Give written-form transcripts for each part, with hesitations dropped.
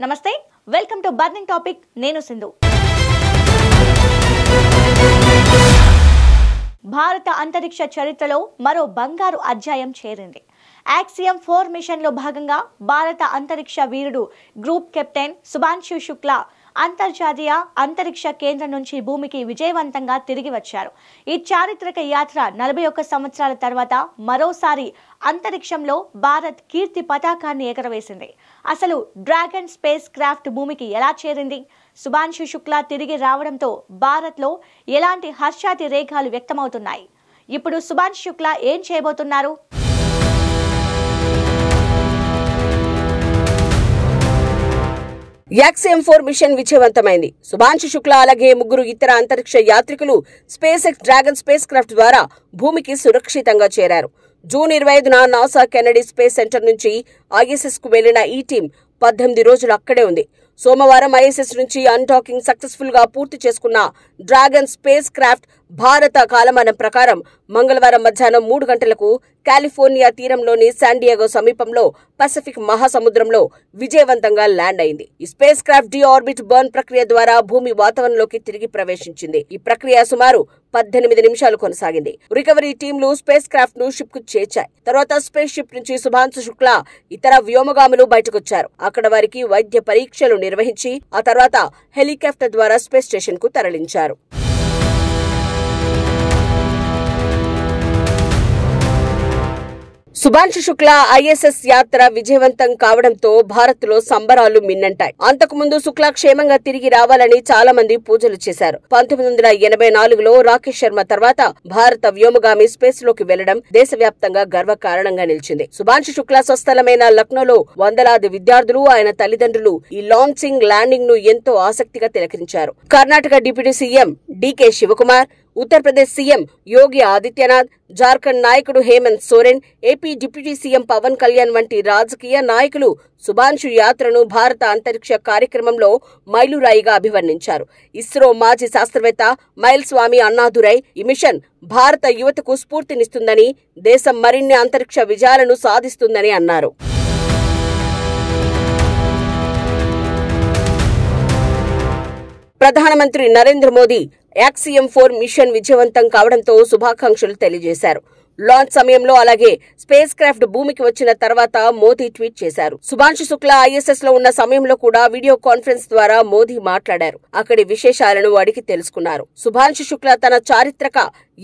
నమస్తే welcome to burning topic నేను సింధు భారత అంతరిక్ష చరిత్రలో మరో బంగారు అధ్యాయం చేరింది యాక్సియం 4 మిషన్ లో భాగంగా భారత అంతరిక్ష వీరుడు గ్రూప్ కెప్టెన్ సుభాన్షు శుక్లా అంతర్జాతీయ అంతరిక్ష కేంద్రం నుంచి భూమికి విజయవంతంగా తిరిగి వచ్చారు. ఈ చారిత్రక యాత్ర 41 సంవత్సరాల తర్వాత మరోసారి అంతరిక్షంలో భారత్ కీర్తి పతాకాన్ని ఎగరవేసింది. అసలు డ్రాగన్ స్పేస్ క్రాఫ్ట్ భూమికి ఎలా చేరింది? సుభాన్షు శుక్లా తిరిగి రావడంతో భారత్లో ఎలాంటి హర్షాతి రేఖలు వ్యక్తమవుతున్నాయి? ఇప్పుడు సుభాన్షు శుక్లా ఏం చేయబోతున్నారు? యాక్సియం 4 మిషన్ విజయవంతమైంది. సుభాన్షు శుక్లా అలాగే ముగ్గురు ఇతర అంతరిక్ష యాత్రికులు SpaceX Dragon spacecraft ద్వారా భూమికి సురక్షితంగా చేరారు. జూన్ 25న నాసా కెనడీ స్పేస్ సెంటర్ నుంచి ఐఎస్ఎస్ కు వెళ్లిన ఈ టీం 18 రోజులు అక్కడే ఉంది. సోమవారం ఐఎస్ఎస్ నుంచి అన్డాకింగ్ సక్సెస్ఫుల్ గా పూర్తి చేసుకున్న డ్రాగన్ స్పేస్ క్రాఫ్ట్ భారత కాలమానం ప్రకారం మంగళవారం మధ్యాహ్నం 3 గంటలకు కాలిఫోర్నియా తీరంలోని శాండియాగో సమీపంలో పసిఫిక్ మహాసముద్రంలో విజయవంతంగా ల్యాండ్ అయింది. ఈ spacecraft deorbit burn ప్రక్రియ ద్వారా భూమి వాతావరణంలోకి తిరిగి ప్రవేశించింది. ఈ ప్రక్రియ సుమారు 18 నిమిషాలు కొనసాగింది. రికవరీ టీంలు స్పేస్ క్రాఫ్ట్ ను షిప్ కు చేర్చాయి. తర్వాత స్పేస్ షిప్ నుంచి సుభాన్షు శుక్లా ఇతర వ్యోమగాములు బయటకొచ్చారు. అక్కడ వారికి వైద్య పరీక్షలు నిర్వహించి ఆ తర్వాత హెలికాప్టర్ ద్వారా స్పేస్ స్టేషన్ కు తరలించారు. సుభాన్షు శుక్లా ఐఎస్ఎస్ యాత్ర విజయవంతం కావడంతో భారత్ లో సంబరాలు మిన్నంటాయి. అంతకుముందు శుక్లా క్షేమంగా తిరిగి రావాలని చాలా మంది పూజలు చేశారు. 1984లో రాకేష్ శర్మ తర్వాత భారత వ్యోమగామి స్పేస్ లోకి వెళ్లడం దేశవ్యాప్తంగా గర్వకారణంగా నిలిచింది. సుభాన్షు శుక్లా స్వస్థలమైన లక్నోలో వందలాది విద్యార్థులు ఆయన తల్లిదండ్రులు ఈ లాంచింగ్ ల్యాండింగ్ ను ఎంతో ఆసక్తిగా తిలకరించారు. Karnataka deputy CM DK Shivakumar, Uttar Pradesh CM Yogi Adityanath, Jharkhand నాయకుడు Hemant Soren, AP deputy CM Pawan Kalyan వంటి రాజకీయ నాయకులు సుభాన్షు యాత్రను భారత అంతరిక్ష కార్యక్రమంలో మైలురాయిగా అభివర్ణించారు. ఇస్రో మాజీ శాస్త్రవేత్త మైల్స్వామి అన్నాదురై ఈ మిషన్ భారత యువతకు స్ఫూర్తినిస్తుందని, దేశం మరిన్ని అంతరిక్ష విజయాలను సాధిస్తుందని అన్నారు. ప్రధానమంత్రి నరేంద్ర మోదీ యాక్సియం 4 మిషన్ విజయవంతం కావడంతో శుభాకాంక్షలు తెలియజేశారు. లాంచ్ సమయంలో అలాగే స్పేస్ క్రాఫ్ట్ భూమికి వచ్చిన తర్వాత మోదీ ట్వీట్ చేశారు. సుభాన్షు శుక్లా ఐఎస్ఎస్ లో ఉన్న సమయంలో కూడా వీడియో కాన్ఫరెన్స్ ద్వారా మోదీ మాట్లాడారు. అక్కడి విశేషాలను అడిగి తెలుసుకున్నారు. సుభాన్షు శుక్లా తన చారిత్రక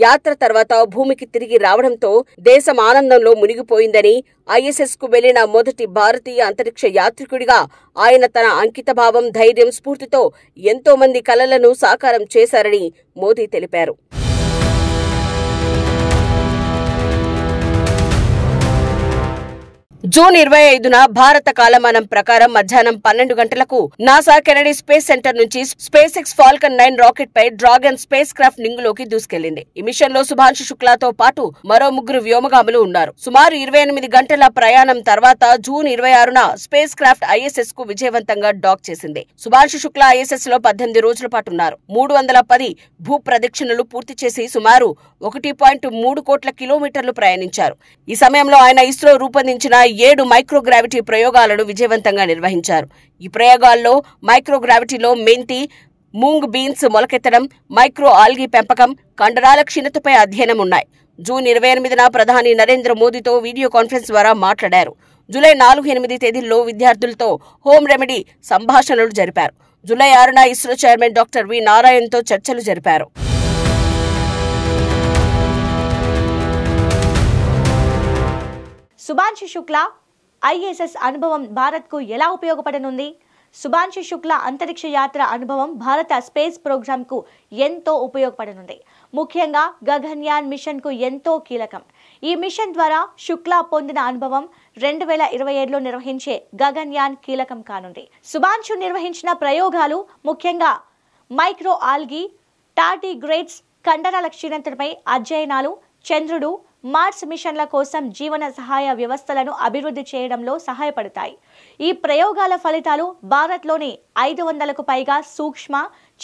యాత్ర తర్వాత భూమికి తిరిగి రావడంతో దేశం ఆనందంలో మునిగిపోయిందని, ఐఎస్ఎస్ కు వెళ్లిన మొదటి భారతీయ అంతరిక్ష యాత్రికుడిగా ఆయన తన అంకితభావం, ధైర్యం, స్ఫూర్తితో ఎంతో మంది కలలను సాకారం చేశారని మోదీ తెలిపారు. జూన్ 25న భారత కాలమానం ప్రకారం మధ్యాహ్నం 12 గంటలకు నాసా కెనడీ స్పేస్ సెంటర్ నుంచి స్పేస్ ఎక్స్ ఫాల్కన్ 9 రాకెట్ పై డ్రాగన్ స్పేస్ క్రాఫ్ట్ నింగులోకి దూసుకెళ్లింది. ఈ మిషన్ లో సుభాన్షు శుక్లాతో పాటు మరో ముగ్గురు వ్యోమగాములు ఉన్నారు. సుమారు 28 గంటల ప్రయాణం తర్వాత జూన్ 26న స్పేస్ క్రాఫ్ట్ ఐఎస్ఎస్ కు విజయవంతంగా డాక్ చేసింది. సుభాన్షు శుక్లా ఐఎస్ఎస్ లో 18 రోజుల పాటు ఉన్నారు. 310 భూ ప్రదక్షిణలు పూర్తి చేసి సుమారు 1.3 కోట్ల కిలోమీటర్లు ప్రయాణించారు. ఈ సమయంలో ఆయన ఇస్రో రూపొందించిన 7 మైక్రోగ్రావిటీ ప్రయోగాలను విజయవంతంగా నిర్వహించారు. ఈ ప్రయోగాల్లో మైక్రోగ్రావిటీలో మెంతి, మూంగ్ బీన్స్ మొలకెత్తడం, మైక్రో ఆల్గీ పెంపకం, కండరాల క్షీణతపై అధ్యయనం ఉన్నాయి. జూన్ 28న ప్రధాని నరేంద్ర మోదీతో వీడియో కాన్ఫరెన్స్ ద్వారా మాట్లాడారు. జూలై 4-8 తేదీల్లో విద్యార్థులతో హోమ్ రెమెడీ సంభాషణలు జరిపారు. జూలై 6న ఇస్రో చైర్మన్ డాక్టర్ వి నారాయణ్తో చర్చలు జరిపారు. సుభాన్షు శుక్లా ఐఎస్ఎస్ అనుభవం భారత్కు ఎలా ఉపయోగపడనుంది? సుభాన్షు శుక్లా అంతరిక్ష యాత్ర అనుభవం భారత స్పేస్ ప్రోగ్రాంకు ఎంతో ఉపయోగపడనుంది. ముఖ్యంగా గగన్యాన్ మిషన్కు ఎంతో కీలకం. ఈ మిషన్ ద్వారా శుక్లా పొందిన అనుభవం 2027లో నిర్వహించే గగన్యాన్ కీలకం కానుంది. సుభాన్షు నిర్వహించిన ప్రయోగాలు ముఖ్యంగా మైక్రో ఆల్గీ, టార్డిగ్రేడ్స్, కండరాల క్షీణతపై అధ్యయనాలు, చంద్రుడు, మార్స్ మిషన్ల కోసం జీవన సహాయ వ్యవస్థలను అభివృద్ధి చేయడంలో సహాయపడతాయి. ఈ ప్రయోగాల ఫలితాలు భారత్లోని 500కు పైగా సూక్ష్మ,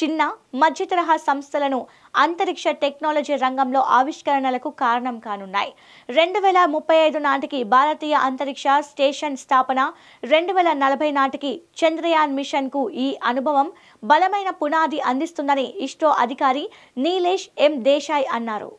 చిన్న, మధ్య తరహా సంస్థలను అంతరిక్ష టెక్నాలజీ రంగంలో ఆవిష్కరణలకు కారణం కానున్నాయి. 2035 నాటికి భారతీయ అంతరిక్ష స్టేషన్ స్థాపన, 2040 నాటికి చంద్రయాన్ మిషన్కు ఈ అనుభవం బలమైన పునాది అందిస్తుందని ఇస్రో అధికారి నీలేష్ ఎం దేశాయ్ అన్నారు.